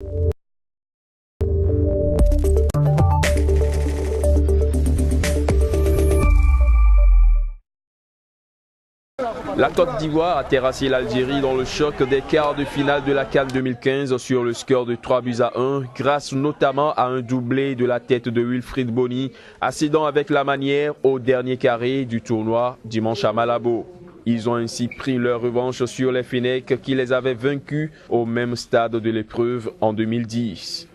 La Côte d'Ivoire a terrassé l'Algérie dans le choc des quarts de finale de la CAN 2015 sur le score de 3-1, grâce notamment à un doublé de la tête de Wilfried Bony, accédant avec la manière au dernier carré du tournoi dimanche à Malabo. Ils ont ainsi pris leur revanche sur les Fennecs qui les avaient vaincus au même stade de l'épreuve en 2010.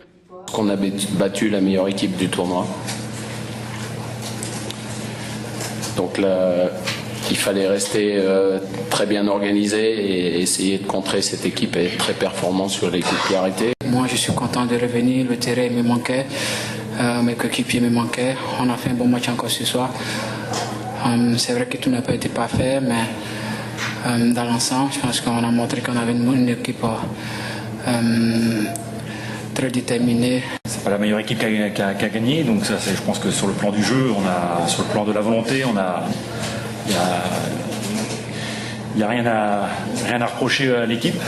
On a battu la meilleure équipe du tournoi. Donc là, il fallait rester très bien organisé et essayer de contrer cette équipe et être très performant sur les coups de pied arrêtés. Moi, je suis content de revenir. Le terrain me manquait, mes coéquipiers me manquaient. On a fait un bon match encore ce soir. C'est vrai que tout n'a pas été parfait, mais dans l'ensemble, je pense qu'on a montré qu'on avait une équipe très déterminée. C'est pas la meilleure équipe qui a gagné, donc ça, je pense que sur le plan du jeu, sur le plan de la volonté, il n'y a rien à reprocher à l'équipe.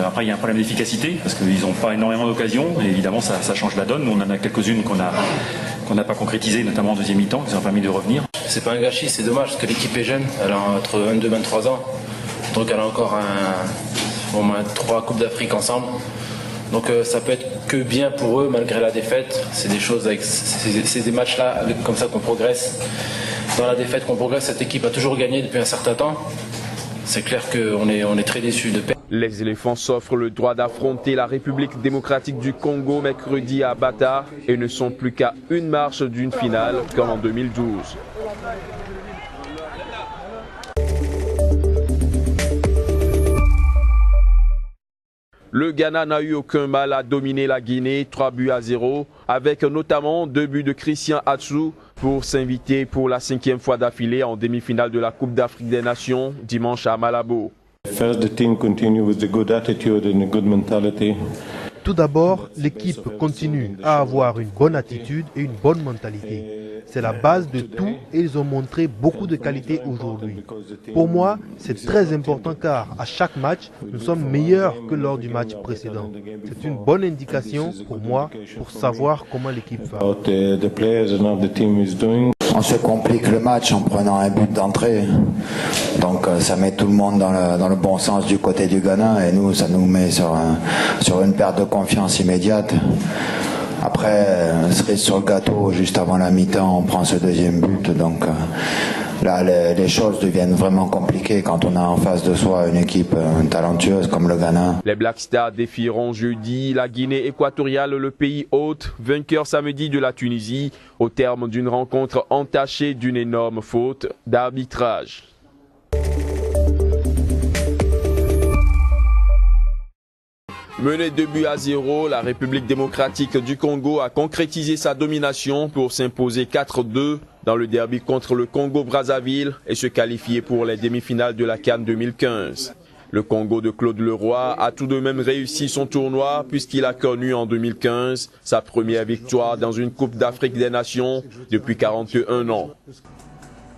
Après, il y a un problème d'efficacité parce qu'ils n'ont pas énormément d'occasions et évidemment ça change la donne. On en a quelques-unes qu'on n'a pas concrétisées, notamment en deuxième mi-temps, qui nous ont permis de revenir. C'est pas un gâchis, c'est dommage parce que l'équipe est jeune. Elle a entre 22 et 23 ans. Donc elle a encore au moins 3 Coupes d'Afrique ensemble. Donc ça peut être que bien pour eux malgré la défaite. C'est des choses c'est des matchs-là comme ça qu'on progresse. Dans la défaite qu'on progresse, cette équipe a toujours gagné depuis un certain temps. C'est clair qu'on est très déçus de perdre. Les éléphants s'offrent le droit d'affronter la République démocratique du Congo mercredi à Bata et ne sont plus qu'à une marche d'une finale comme en 2012. Le Ghana n'a eu aucun mal à dominer la Guinée, 3-0, avec notamment 2 buts de Christian Atsu pour s'inviter pour la 5e fois d'affilée en demi-finale de la Coupe d'Afrique des Nations dimanche à Malabo. Tout d'abord, l'équipe continue à avoir une bonne attitude et une bonne mentalité. C'est la base de tout et ils ont montré beaucoup de qualité aujourd'hui. Pour moi, c'est très important car à chaque match, nous sommes meilleurs que lors du match précédent. C'est une bonne indication pour moi pour savoir comment l'équipe va. On se complique le match en prenant un but d'entrée. Donc ça met tout le monde dans le bon sens du côté du Ghana et nous, ça nous met sur une perte de confiance immédiate. Après, cerise sur le gâteau, juste avant la mi-temps, on prend ce deuxième but. Donc là, les choses deviennent vraiment compliquées quand on a en face de soi une équipe talentueuse comme le Ghana. Les Black Stars défieront jeudi la Guinée équatoriale, le pays hôte, vainqueur samedi de la Tunisie, au terme d'une rencontre entachée d'une énorme faute d'arbitrage. Menée 2-0, la République démocratique du Congo a concrétisé sa domination pour s'imposer 4-2 dans le derby contre le Congo-Brazzaville et se qualifier pour les demi-finales de la CAN 2015. Le Congo de Claude Leroy a tout de même réussi son tournoi puisqu'il a connu en 2015 sa première victoire dans une Coupe d'Afrique des Nations depuis 41 ans.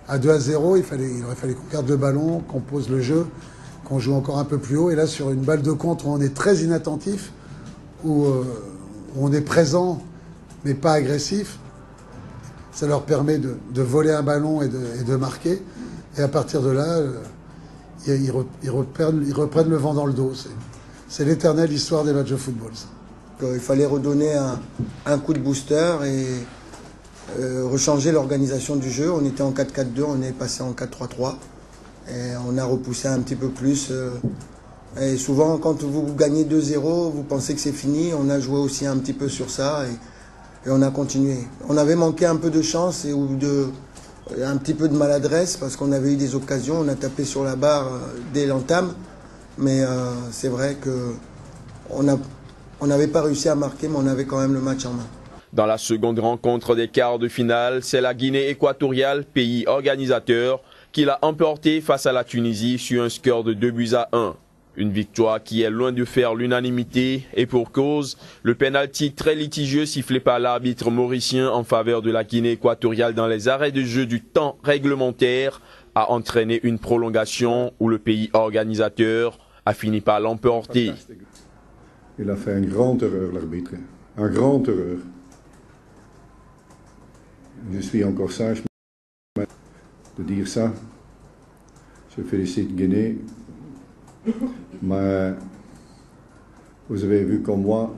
À 2-0, il aurait fallu qu'on perde le ballon, qu'on pose le jeu, qu'on joue encore un peu plus haut. Et là, sur une balle de contre où on est très inattentif, où on est présent mais pas agressif, ça leur permet de voler un ballon et de marquer. Et à partir de là, ils reprennent le vent dans le dos. C'est l'éternelle histoire des matchs de football. Il fallait redonner un coup de booster et rechanger l'organisation du jeu. On était en 4-4-2, on est passé en 4-3-3. Et on a repoussé un petit peu plus. Et souvent, quand vous gagnez 2-0, vous pensez que c'est fini. On a joué aussi un petit peu sur ça et on a continué. On avait manqué un peu de chance et un petit peu de maladresse parce qu'on avait eu des occasions. On a tapé sur la barre dès l'entame. Mais c'est vrai qu'on n'avait pas réussi à marquer, mais on avait quand même le match en main. Dans la seconde rencontre des quarts de finale, c'est la Guinée équatoriale, pays organisateur, qui l'a emporté face à la Tunisie sur un score de 2-1. Une victoire qui est loin de faire l'unanimité et pour cause, le pénalty très litigieux sifflé par l'arbitre mauricien en faveur de la Guinée équatoriale dans les arrêts de jeu du temps réglementaire a entraîné une prolongation où le pays organisateur a fini par l'emporter. Il a fait une grande erreur, l'arbitre. Une grande erreur. Je suis encore sage de dire ça. Je félicite Guinée. Mais vous avez vu comme moi,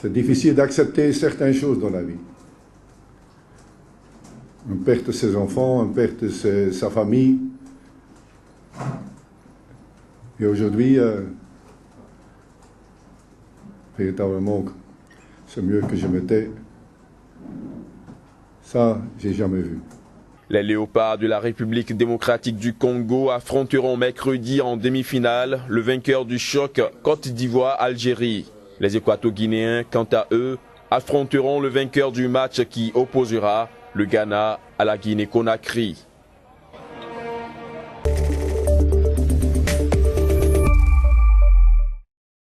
c'est difficile d'accepter certaines choses dans la vie. On perd ses enfants, on perd sa famille. Et aujourd'hui, véritablement, c'est mieux que je m'étais. Ça, j'ai jamais vu. Les Léopards de la République démocratique du Congo affronteront mercredi en demi-finale le vainqueur du choc Côte d'Ivoire-Algérie. Les Équato-Guinéens, quant à eux, affronteront le vainqueur du match qui opposera le Ghana à la Guinée-Conakry.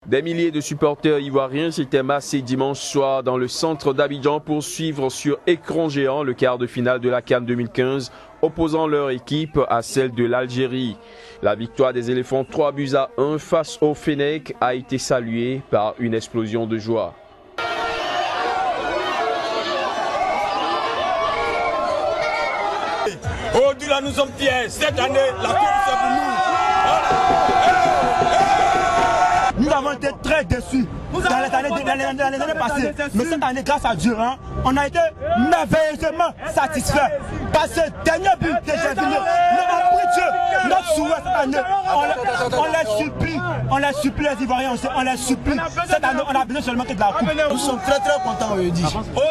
Des milliers de supporters ivoiriens s'étaient massés dimanche soir dans le centre d'Abidjan pour suivre sur écran géant le quart de finale de la CAN 2015, opposant leur équipe à celle de l'Algérie. La victoire des éléphants 3-1 face au Fennec a été saluée par une explosion de joie. Aujourd'hui, là, nous sommes fiers. Cette année, la coupe, c'est pour nous. Nous avons été très déçus dans les années passées. Mais cette année, grâce à Dieu, on a été merveilleusement satisfaits. Par ce dernier but que j'ai vu, nous avons pris Dieu, notre souhait cette année. On les supplie les Ivoiriens, on les supplie. Cette année, on a besoin seulement que de la coupe. Nous sommes très contents aujourd'hui.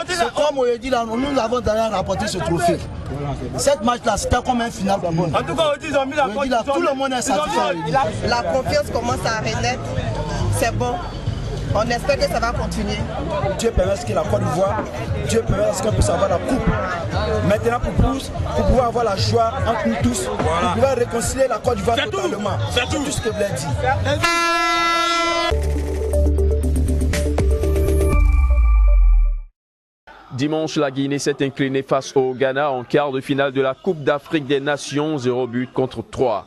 C'est comme aujourd'hui, nous avons d'ailleurs rapporté ce trophée. Cette match-là, c'était comme un final pour nous. En tout cas, ils ont mis la confiance. Tout le monde est satisfait. La confiance commence à renaître. C'est bon. On espère que ça va continuer. Dieu permet que la Côte d'Ivoire, Dieu permet qu'on puisse avoir la coupe. Maintenant, pour pouvoir avoir la joie entre nous tous, pour pouvoir réconcilier la Côte d'Ivoire totalement. C'est tout ce que je voulais dire. Dimanche, la Guinée s'est inclinée face au Ghana en quart de finale de la Coupe d'Afrique des Nations, 0-3.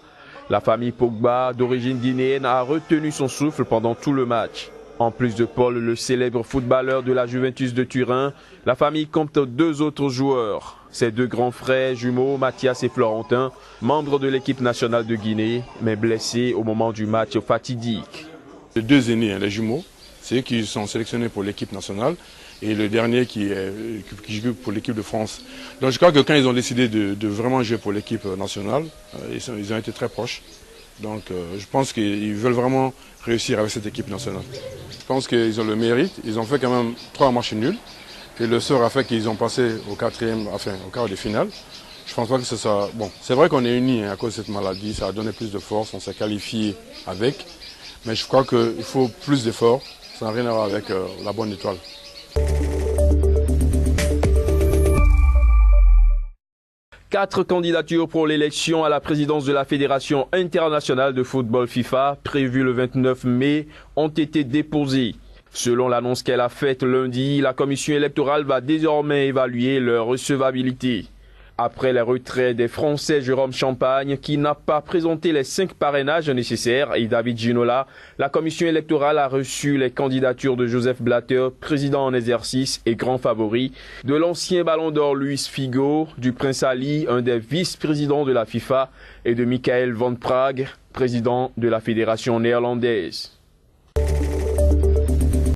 La famille Pogba, d'origine guinéenne, a retenu son souffle pendant tout le match. En plus de Paul, le célèbre footballeur de la Juventus de Turin, la famille compte 2 autres joueurs. Ses 2 grands frères jumeaux, Mathias et Florentin, membres de l'équipe nationale de Guinée, mais blessés au moment du match fatidique. Les 2 aînés, les jumeaux, c'est eux qui sont sélectionnés pour l'équipe nationale et le dernier qui joue pour l'équipe de France. Donc je crois que quand ils ont décidé de vraiment jouer pour l'équipe nationale, ils ont été très proches. Donc je pense qu'ils veulent vraiment réussir avec cette équipe nationale. Je pense qu'ils ont le mérite, ils ont fait quand même 3 matchs nuls. Et le sort a fait qu'ils ont passé au quart de finale. Je pense pas que ce soit... Bon, c'est vrai qu'on est unis à cause de cette maladie, ça a donné plus de force, on s'est qualifié avec. Mais je crois qu'il faut plus d'efforts, ça n'a rien à voir avec la bonne étoile. Quatre candidatures pour l'élection à la présidence de la Fédération internationale de football FIFA, prévue le 29 mai, ont été déposées. Selon l'annonce qu'elle a faite lundi, la commission électorale va désormais évaluer leur recevabilité. Après les retraits des Français Jérôme Champagne, qui n'a pas présenté les 5 parrainages nécessaires, et David Ginola, la commission électorale a reçu les candidatures de Joseph Blatter, président en exercice et grand favori, de l'ancien ballon d'or Luis Figo, du Prince Ali, un des vice-présidents de la FIFA, et de Michael van Praag, président de la fédération néerlandaise.